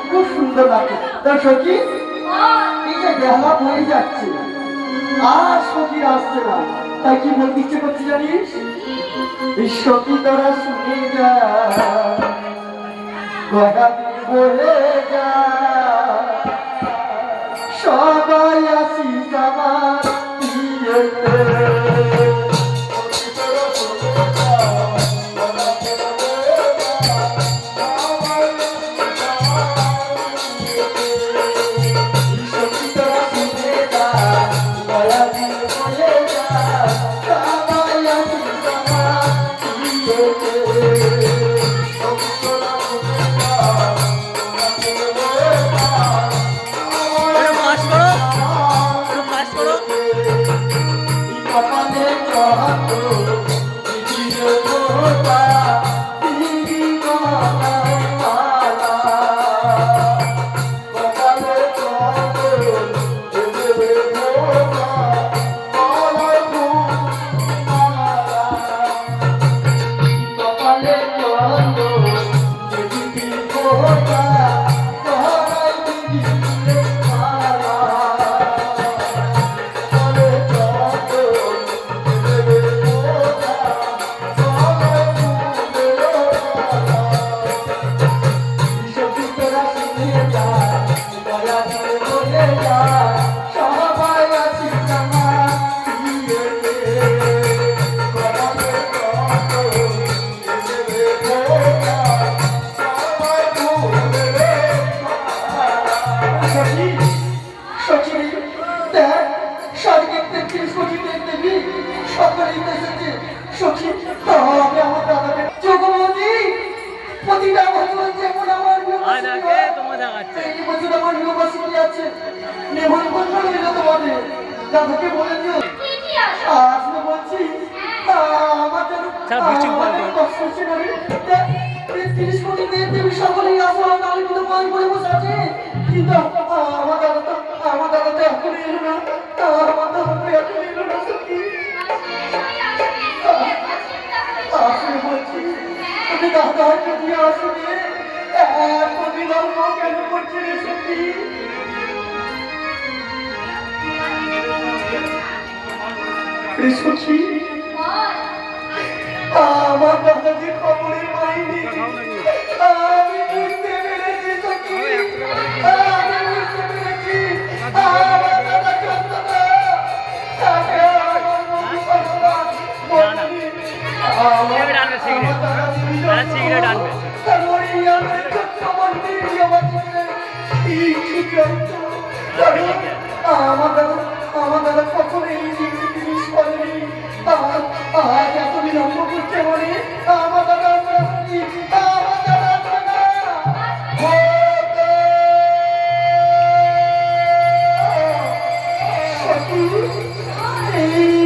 খুব সুন্দর লাগছে। তার সখী এই যে বেলা হয়ে যাচ্ছে আর সখী আসছে না, তাই কি বলতে ইচ্ছে করছে জানিস? সখী তোরা শুনে যা, গয়া বলে যা, সবাই আসিস আমার বিয়েতে। দাদাকে বলে দিও আসলে বলছি আমার যেন কষ্ট হচ্ছে না রে। 30 কোটি দেবী সকলেই আসো, নাহলে কিন্তু মাই বলে বসে আছে। কিন্তু আমার দাদা তো এখন এলো না, আমার দাদা তো এখন এলো না। সত্যি আসলে বলছি তুমি দাদা যদি আসবে এখন বিলম্ব কেন করছে রে? সত্যি সখী আমার দাদা যে খবরের পাইনি, আমি বুঝতে পেরেছি সখী, আমি বুঝতে পেরেছি আমার দাদা চন্দ্রদা তাকে আমার বন্ধু ভগবান বলছি আমার দাদা সিগারেট আনবে ছোট্ট মন্দির আমার দাদা কখনো এই জিনিস করেনি। আজ এত বিলম্ব করছে বলে আমার দাদা এই